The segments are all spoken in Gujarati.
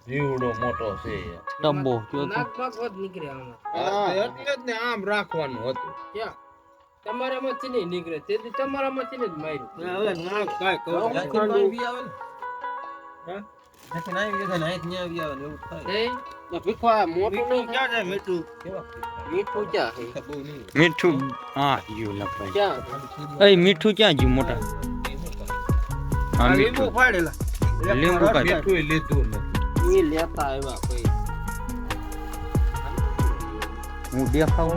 જીવડો મોટો છે ટંબો કયો તો નાક બાક વધ નીકળે આમાં. એટલે જ ને આમ રાખવાનું હતું ક્યાં તમારામાંથી નહીં નીકળે તેથી તમારામાંથી જ માર્યું. હવે નાક કાંઈ કહું છું. એ ભીખવા મોટું મીઠું નહીં ક્યાં છે મીઠું? મીઠું ક્યાં છે મીઠું હા ગયું લપાઈ ક્યાં એ મીઠું ક્યાં ગયું મોટા હા લીંબુ મીઠું ફાડેલા. લીંબુ કાઢ મીઠું લીધું નથી એ લેતા આવ્યા કોઈ હું દેખાવ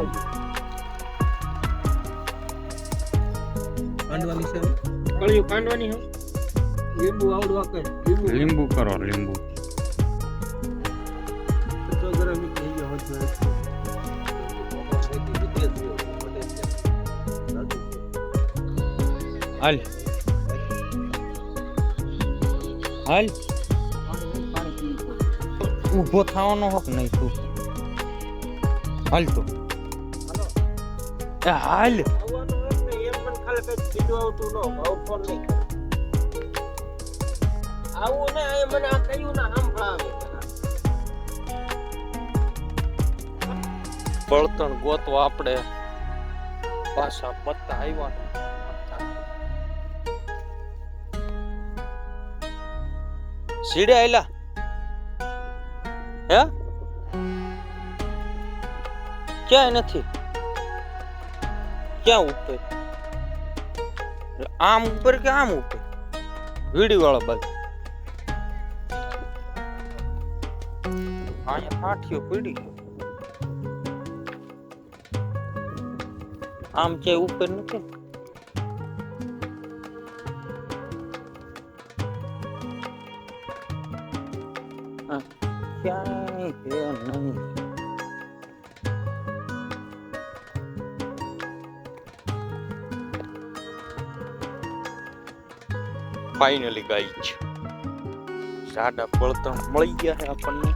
કાંડવાની છે. કળિયું કાંડવાની હે લીંબુ આવડવા કઈ લીંબુ કરો લીંબુ 50 ગ્રામ મીઠું થઈ ગયો હોત. હાલ હાલ ઊભો થવાનો હક નહીં તું હાલ તો એ હાલ આવવાનું હોય ને એમ પણ ખાલી કઈ સીધું આવતું ન ભાવ ફોન નહીં કરે. આવું ને એ મને આ કહ્યું ને સંભળાવે. બળતણ ગોતવા આપણે પાછા પત્તા આવ્યા સીડે આયલા હે ક્યાંય નથી ક્યાં ઉપર આમ ઉપર કે આમ ઉપર વીડી વાળા બાજુ અહીંયા કાઠીઓ પડી ગયો આમ છે ઉપર નથી ક્યાંય છે નહીં ફાઇનલી ગાઈ છે સાડા બળતણ મળી ગયા છે આપણને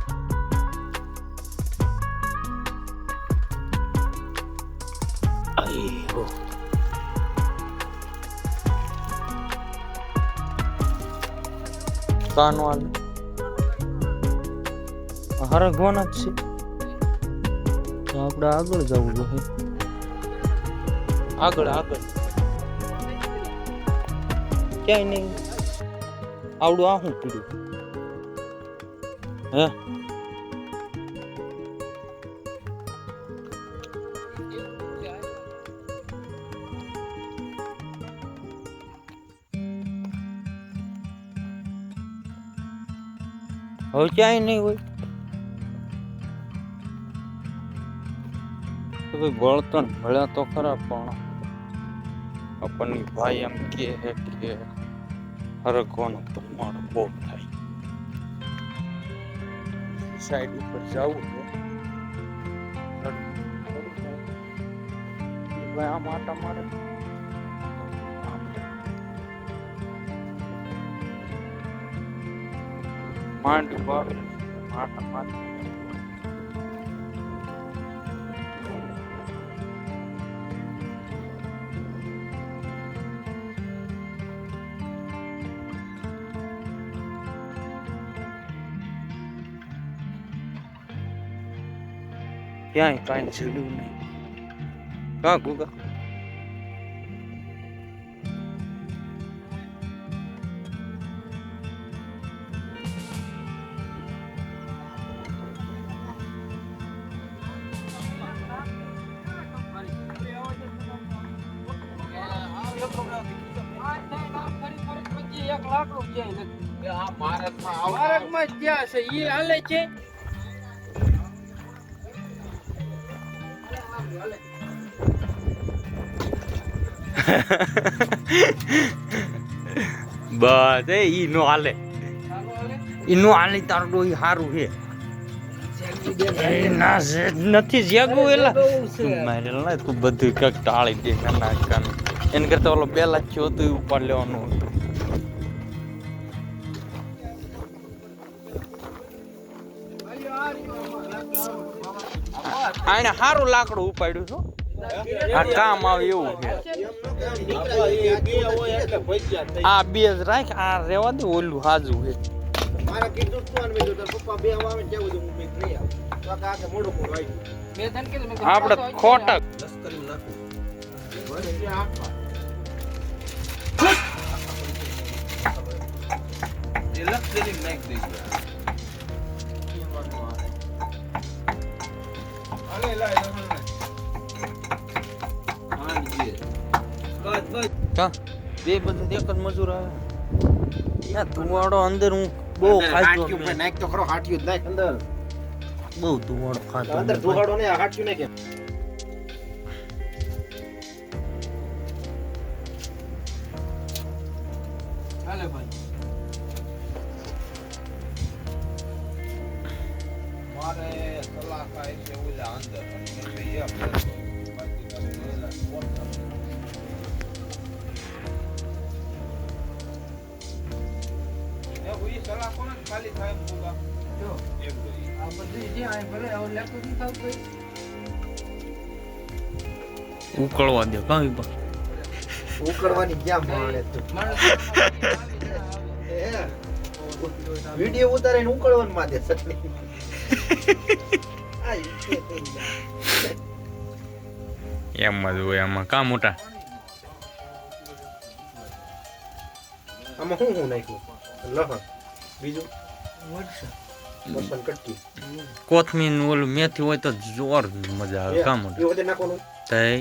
આયો કાનવાલ હરગવાના જ છે તો આપણે આગળ જવું જોઈએ આગળ આગળ ક્યાંય નહીં આવડું આ શું પીડ્યું હે હવે ક્યાંય નહીં હોય તો ભાઈ બળતણ મળ્યા તો ખરા પણ આપણની ભાઈ એમ કે હરખવાનું પ્રમાણ બહુ થાય સાઈડ ઉપર જવું છે ભાઈ આમ આટા મારે માંડ બાર આટા મારે ક્યાંય કાંઈ છેડ્યું નહીં કાં ગુગા ભારતમાં ક્યાં છે ઈ હાલે છે બસ ઈ નો હાલે ઈ નો હાલે તારો ડોહી હારું છે ના નથી જાગવું એલા મારે ના તું બધું કઈક ટાળી દે ના કાન એને કરતા ઓલો પેલા થયો તો ઉપાડ લેવાનું આને હારું લાકડું ઉપાડ્યું છો આ કામ આવે એવું છે આ બે જ રાખ આ રેવા દે ઓલું હાજુ છે મારા કીધું તું અને મેં કીધું તારા પપ્પા બે આવે ને ત્યાં સુધી હું મેં નહીં આવું તો આ કાકે મોડું મોડું આવી મેં તને કીધું મેં આપણે ખોટા લશ્કરી નાખું બસ ત્યાં આખા. એ લક્ષરી નાખી દઈશું. હાલે લાય તમે. હા જી. બસ બસ. કા બે બધા એક જ મજૂર આવે યા ધુવાડો અંદર હું બહુ ખાતો હાટ્યું પર નાખ તો ખરો હાટ્યું જ નાખ અંદર બહુ ધુવાડો ખાતો અંદર ધોગાડો ને હાટ્યું ને કે હાલે ભાઈ મારે સલાહ થાય છે ઓલા અંદર અને મેં કઈ એમ બાકી તમે ઓલા કોણ તમે? એ કોઈ સલાહ કોને ખાલી થાય એમ બોલા જો એમ બોલી. આ બધું જે આ ભલે હવે લેતું નથી થતું ભાઈ ઉકળવા દે કાંઈ બા ઉકળવાની ક્યાં માણે તું મારે વિડિયો ઉતારીને ઉકળવાનું માં દે ચટણી આ ઈકે થઈ જાય એમ જ હોય આમાં કા મોટા આમાં હું નાખ્યું લહણ બીજું વર્ષ લસણ કટકી કોથમીર નું ઓલું મેથી હોય તો જોર મજા આવે કા મોટા એ વધે નાખવાનું તઈ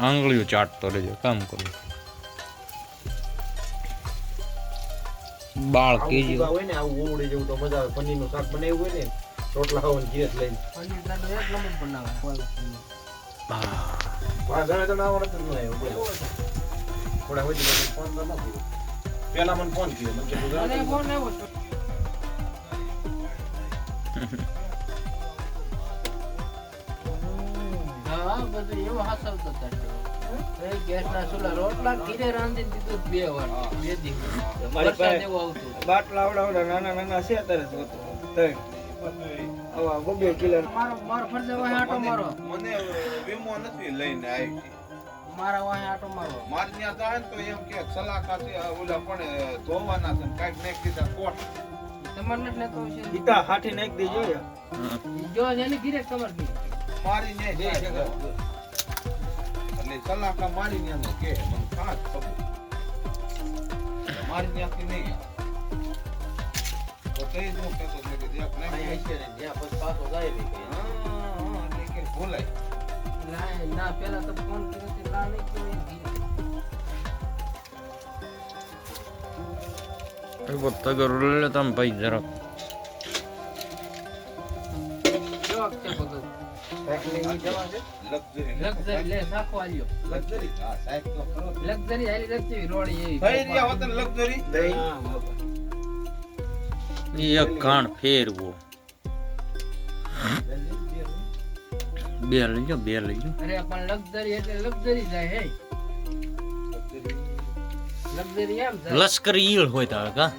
આંગળીઓ ચાટતો રહેજો કામ કરું બાળ આવું કેજી જીવા હોય ને આવું ઓવડી જેવું તો મજા આવે પનીરનું શાક બનાવ્યું હોય ને રોટલા હોય ને જીરસ લઈને પનીર લાડુ એક નંબર બનાવે વાહ ઘણા જણા આવડત જ ન આવ્યો બોલો થોડા હોય તો ફોન ન કર્યો પેલા મને ફોન કર્યો મને કીધું મને ઘણા ફોન આવ્યો છે. હા બધું એવું હાસવતો હતો. એ ગેસના ચૂલા રોટલા ઘીરે રાંધીને દીધું 2 વાર 2 દિવસ વરસાદ એવો આવતો બાટલા આવડા નાના નાના છે અત્યારે જ હોતો ત્રણ આવા 2 કિલો મારો ફરજે વાહે આટો મારો મને વીમો નથી લઈને આવી છે. મારા વાહે આટો મારો મારે ત્યાં જાય ને તો એમ કે સલાહ ખાતે ઓલા પણ ધોવાના છે ને કાંઈક નાખી દીધા કોટ. તમારે નથી લેતો છે ઈટા હાથી નાખી દેજો યાર જો એની ઘીરે કમર દી મારી ને બે જગ્યા એટલે સલાહ મારી ને કે મને કાંચ ખબર મારી ત્યાંથી નહીં તો તે જ હું કહેતો હતો કે જ્યાં અહીંયા છે ને જ્યાં પછી પાછો જાય બી કઈ. એટલે કે ભૂલાય. ના પેલા તો ફોન કર્યો તે ના નહીં કે ઘીરે તગર લે તમે ભાઈ જરાક જો છે બધું પેકિંગ ની જવા છે લક્ઝરી લે સાખો આલ્યો લક્ઝરી હા સાહેબ તો ખરો લક્ઝરી આલી લક્ઝરી રોડી એવી થઈ રહ્યા હોત ને લક્ઝરી દહીં એક ઘાણ ફેરવો બે લઈજો અરે પણ લક્ઝરી એટલે લક્ઝરી જાય હે લક્ઝરી એમ જાય લશ્કરી ઈળ હોય તો કા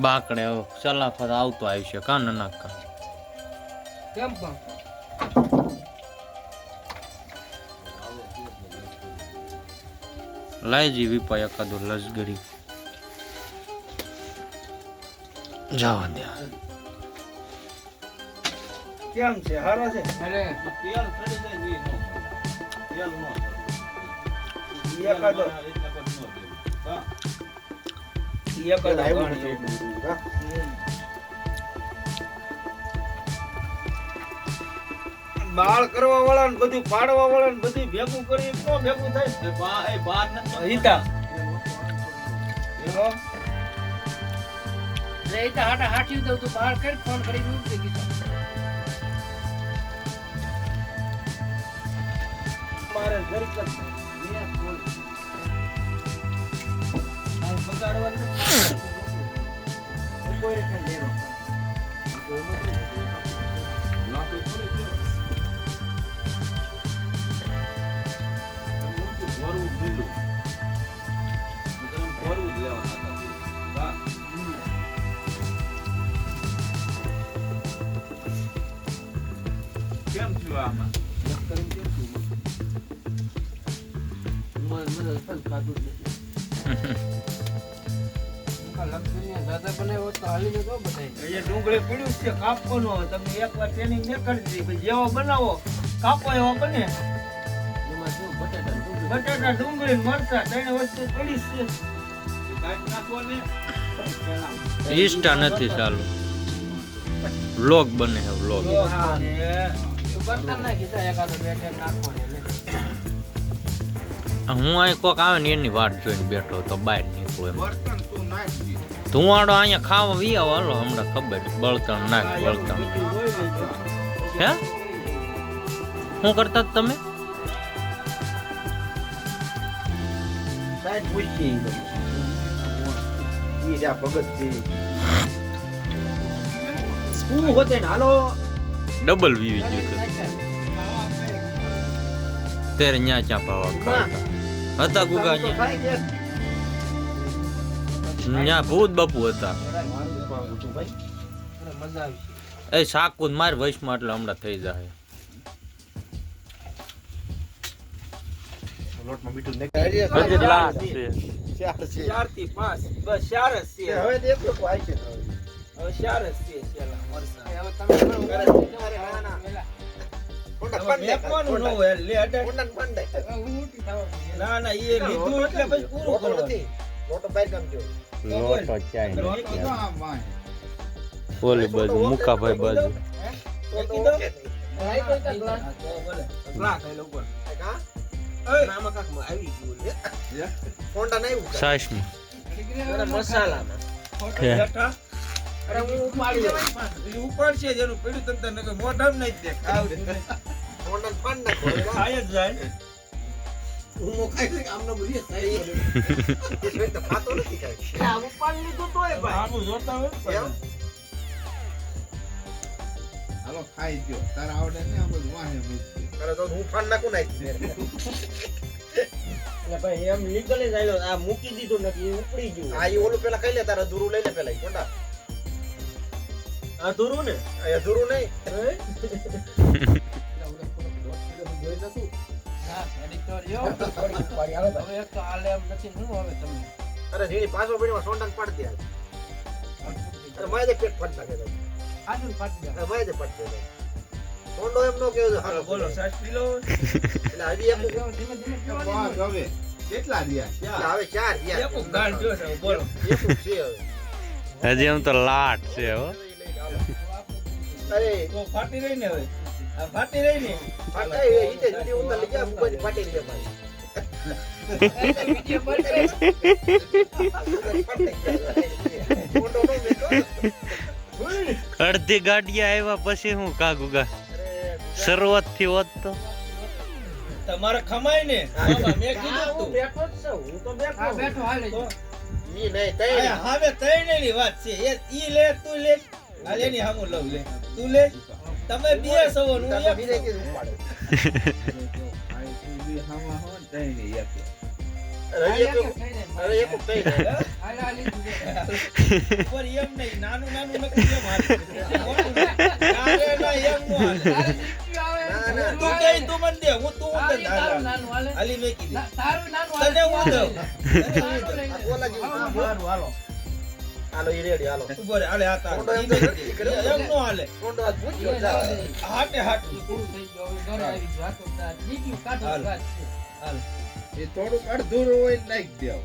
બાકડે સલાફત આવતો આવશે કા ના કા કેમ પણ લાયજી વિપા એકાદો લશ્કરી જવા દે કેમ છે હારા છે અરે તેલ ચડી જાય ઈ નો તેલ નો એકાદો હા એકાદો આવ્યું ઘાણી છે હા બાળ કરવા વાળા ને બધું પાડવા વાળા ને બધું ભેગું કરી તો ભેગું થાય એ બાર નથી ઈટા એનો રે ઈ તો હાટા હાટ્યું દઉં તું બહાર કરી ફોન કરી મૂકી દીધો મારે ઘર કર આ બગાડવાનું કોઈ રીતે લેરો નાખી થોડી ભરવું ભીલું ભરવું જ લેવાના હતા કેમ થયું આમાં મને ખાધું જ નથી લક્ષ્મીને દાદા બનાવ્યો તો હાલીને તો બધાય અહીંયા ડુંગળી પડ્યું છે કાપવાનું હવે તમે એકવાર ટ્રેનિંગ ન કરી દીધી પછી જેવો બનાવો કાપો એવો બને એમાં શું બટાટા બટાટા ડુંગળી મરચા ત્રણે વસ્તુ પડી છે કાઢી નાખો ને ઇન્સ્ટા નથી ચાલુ વ્લોગ બને છે વ્લોગ બર્તન નાખી દે એકાદો બેટર નાખવાનો હું અહીં કોક આવે ને એની વાટ જોઈને બેઠો તો બહાર નીકળું એમ બર્તન તું નાખી ધુવાડો અહીંયા ખાવા વી આવો હાલો હમણાં ખબર છે. બળતણ નાખ બળતણ હે શું કરતા હતા તમે સાઈડ પૂછી ઈ જા ભગત છે શું હોતે ને હાલો ડબલ વી ગયું તેરે ન્યા ચા પાવા ખાતા હતા ગુગા ન્યા ભૂત બાપુ હતા મજા આવી એ શાકુન માર વૈશમાં એટલે હમણાં થઈ જાય લોટમાં મીઠું હજી લાસ્ટ છે 4 થી 5 બસ 4 જ છે હવે દેખો કોઈ છે હવે 4 જ છે સેલા મરસા હવે તમે લેવાનું ન હોય લે અડે ના ના એ લીધું એટલે પછી પૂરું કરવાનું લોટો બહાર કામ જો લોટો ચાય તો આમ વાય ઓલી બાજુ મુકાભાઈ બાજુ સાસમાં મસાલામાં છે અરે હું ઉપાડી દઉં ઉપાડશે જેનું પીડું તંત્ર નકર મોઢામાં નહીં દે ખાવ ખાય જ જાય આનું જોતા હોય હાલો ખાઈ ગયો તારે આવડે ને આ બધું વાહે એમ નીકળી જાય આ મૂકી દીધું નથી ઉપડી ગયું ઓલું પેલા ખાઈ લે તારે અધૂરું લઈ લે પેલા ઈ કોંડા અધૂરું ને અધૂરું નહીં હા એડિટર યો હવે એક તો આલે એમ નથી હું હવે તમને અરે ઝીણી પાછો પડીમાં સોંડાને પાડી દે અરે માય દે પેટ ફાટ નાખે તો આજુ પાટી દે અરે માય દે પાટ દે સોંડો એમ નો કેવો હાલો બોલો સાસ પી લો એટલે હજી એક ધીમે ધીમે બસ હવે કેટલા રહ્યા એટલે હવે ચાર એક ગાળ જો છે બોલો એક છે હવે હજી એમ તો લાટ છે હો અરે તો ફાટી રહી ને હવે આ ફાટી રહી ને ફાટા એ ઈતે જુદી ઉતર લઈ જા મુબાજી ફાટી લે મારી વિડિયો બનશે સોંડો નો મેકો અડધી ગાડિયા આવ્યા પછી હું કાગુગા શરૂઆત થી હોત તો તમારે ખમાય ને બાબા મેં કીધું તું બેઠો જ છું હું તો બેઠો બેઠો હાલે તો ઈ નહીં તઈ હવે તૈણેની વાત છે ઈ લે તું લે હાલે ની હામું લઉં લે તું લે તમે બે સવો હું તારે એક બીજે સવો. કીધું ઉપાડે ખાઈ તું બી હામાં હો તઈ ને એક અરે એક તઈ હાલે હાલે ઉપર એમ નહીં નાનું નાનું નકરી એમ હાલે નારે ના એમ નો હાલે તું દે તું મન દે હું તું ઉતર નાનું હાલે હાલી મેકી દે તારું નાનું તને હું દઉં બોલા જેવું હારું હાલો હાલો ઈ રેડી હાલો ઉભો રે હાલે હાથ સોંડો હાલ એમ તો નથી કર્યો. એમ નો હાલે સોંડો આજ પૂછ્યો જા હાટે હાટ પૂરું થઈ ગયું હવે ઘરે આવી ગયું આ તો જીગ્યું કાઢો હાલ. વાત છે હાલ એ થોડુંક અડધું હોય નાખી દેવ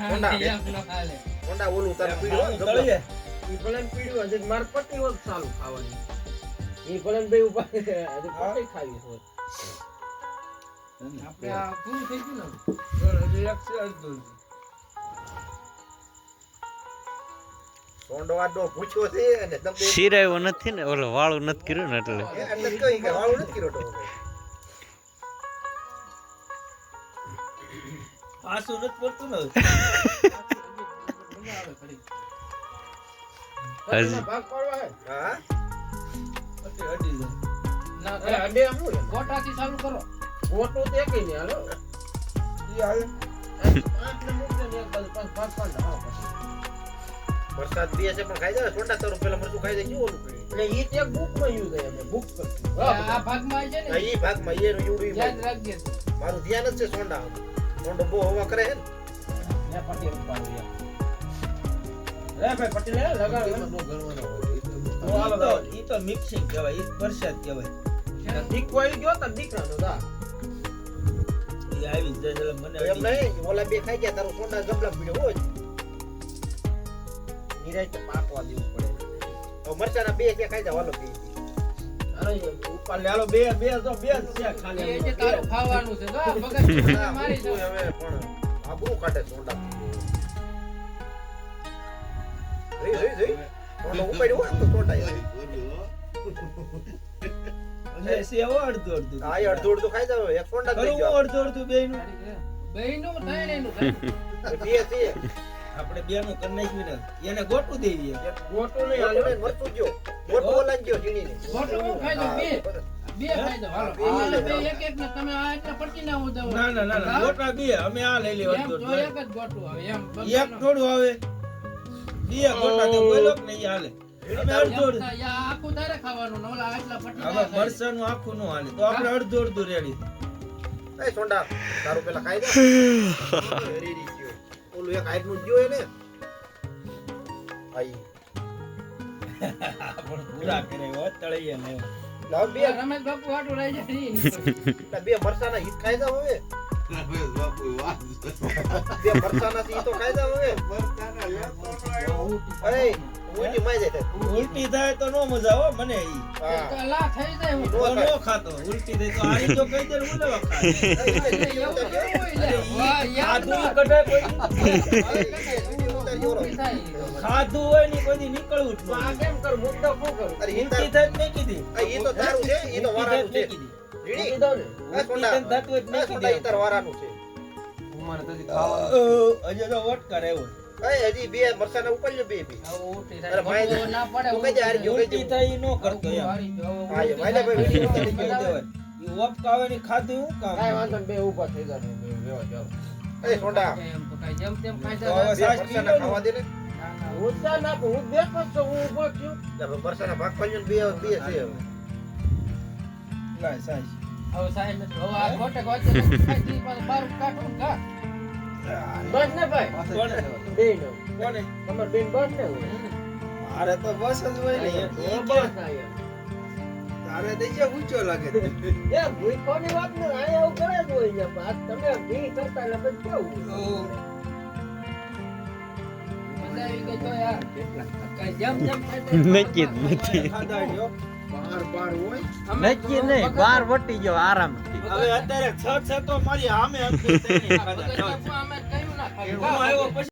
કોંડા. એમ ન હાલે કોંડા ઓલું તારે હાલ પીડ્યો તળીએ ઈ ભલે પીડ્યું હજી માર પટ્ટી હોત ચાલુ ખાવાની ઈ ભલે બે ઉપર હજી પટ્ટી ખાવી હોત આપણે આ પૂરું થઈ ગયું ને હજી એક છે અડધું સોંડો આડો પૂછ્યો છે અને તમે શિરાયો નથી ને ઓલો વાળું નથી કર્યું ને એટલે એટલે કઈ કે વાળું નથી કર્યો તો પાછું નથી પડતું ને મજા આવે ઘડી હજી ભાગ પાડવા હે હા પછી હટી જાય ના અરે અડે આમ હોય ગોટાથી ચાલુ કરો ગોટો તે કઈ નહીં હાલો ઈ હાલે પાંચ ને મૂકજો ને એક બાજુ પાંચ હા વરસાદ બી છે પણ ખાઈ જાય સોંડા તારું પેલા મરચું ખાઈ જાય કેવું ઓલું પીડ્યું એટલે ઈ તે બુક માં યુઝ થાય અમે બુક કરશું આ ભાગમાં છે ને ઈ ભાગમાં એનું એવડું યાદ રાખજે મારું ધ્યાન જ છે સોંડા સોંડો બહુ હવા કરે હે ને ને પટ્ટી ઉપાડું લે ભાઈ પટ્ટી લે લગાડ લે. બહુ ગણવાનો હોય. તો હાલો તો ઈ તો મિક્સિંગ કહેવાય, ઈ પ્રસાદ કહેવાય. દીકરો આવી ગયો તો દીકરાનો દા ઈ આવી જ જાય એટલે મને એમ નહીં ઓલા બે ખાઈ ગયા તારું સોડા ગબલા પીડ્યો હોય નિરાય પાકવા દેવું પડે તો મરચાના બે કે ખાઈ જાવ હાલો પી અરે ઉપર લે હાલો બે બે તો બે જ છે એ ખાલી જે તારું ખાવાનું છે જો બગડ મારી દો હવે પણ આબરૂ કાઢે સોડા જઈ જઈ જઈ સોડા ઉપાડ્યો હોય તો સોડા એટલે સેવો અડધું અડધું. આ અડધું અડધું ખાઈ જાવ એક સોડા જ ખરું લઈ જાવ અડધું અડધું બેયનું? બહેનું થાય ને એનું થાય બે છે આપણે બેનું કરી નાખ્યું ને એને ગોટું દેવી એમ. ગોટો નહીં હાલો ને મરચું ગયો ગોટો ઓલા ગયો જીણીને ખોટું હું ખાઈ દઉં બે ખાઈ દઉં હાલો આલે બે એક એક ને તમે આ એટલા પટી ના ઉદાવો ના ના ના ના ગોટા બે અમે આ લઈ લેવા એમ જો એક જ ગોટું આવે એમ એક થોડું આવે બે ગોટા તો બોલો કે નહીં હાલે અમે અડધું અડધું. આખું તારે ખાવાનું ને ઓલા આટલા પટી હવે મરચાનું આખું નો હાલે તો આપણે અડધું અડધું રેડી. એ સોડા તારું પેલા ખાઈ દે રેડી ગયો ઓલું એક હાઈટ નું ગયો એને આઈ પણ પૂરા કરે હો તળીએ ને લાવ બે રમેશ બાપુ આટું રહી જાય બે મરસાના હીટ ખાઈ જાવ હવે રમેશ બાપુ વાત બે મરસાના થી તો ખાઈ જાવ હવે બરકાના લેતો એ ઉલટી માઈ જાય ઉલટી થાય તો નો મજા હો મને ઈ હા લા થઈ જાય હું તો નો ખાતો ઉલટી થાય તો આરી તો કહી દે હું લેવા ખાય એવું કેવું હોય લે વાહ યાદ ખાધું કઢાય કોઈ દી થાય ખાધું હોય ને કોઈ દી નીકળવું જ આ ન કેમ કર મુદ્દો શું કરું અરે ઉલટી ઈ થાય જ મેં કીધી તો તારું છે ઈ તો વારાનું છે કીધી રીડી દઉં ને એ સોડા ઉલટી થતું હોય તો મેં સોડા ઈ કીધી તાર વારાનું છે ઉમારે તો ખાવા હજી તો વટ કરે એવો એ હજી બે મરસાના ઉપર લ્યો બે બે આવું ઉઠી અરે ભાઈ, થાય ના પડે તું કઈ દે હારી ગયો. ઉલટી થાય ઈ નો કરતો એમ હારી ગયો હા એ ભાઈ ભાઈ વિડીયો ઉલટી ઉતારી કરી ગયો દેવાય. ઈ વપકાવે ની ખાધું હું કામ કાઈ વાંધો નહીં બે ઊભા થઈ જાવ લેવા જાવ એ સોડા એમ તો કાઈ જેમ તેમ ખાઈ તો હવે જાય બે સાસ પી મરસાના લો ખાવા દે ને ઉત્સાહ ના હું દેખો છો હું ઊભો છું એટલે મરસાના ભાગ પાડ્યો ને બે બે છે હવે લાય સાસ હવે સાહેબ હવે આ ખોટે ખોટે ખાઈ દી પાછું બાર કાઢું ને ખા બસ ને ભાઈ કોને બે નો કોને તમાર બેન બસ ને હોય મારે તો બસ જ હોય ને ઈ કે બસ આયા તારે તો જે ઊંચો લાગે એ ભૂખોની વાત ને આયા એવું કરે જ હોય ને આ તમે બી કરતા એટલે બધું કેવું મજા આવી ગઈ તો યાર કઈ જેમ જેમ નક્કી જ નથી ખાધા જો બાર હોય નક્કી નહીં બાર વટી ગયો આરામથી હવે અત્યારે છ તો મારી સામે આપી તઈને ખાધા અમે કહ્યું ના હું ખાઈ આવ્યો પછી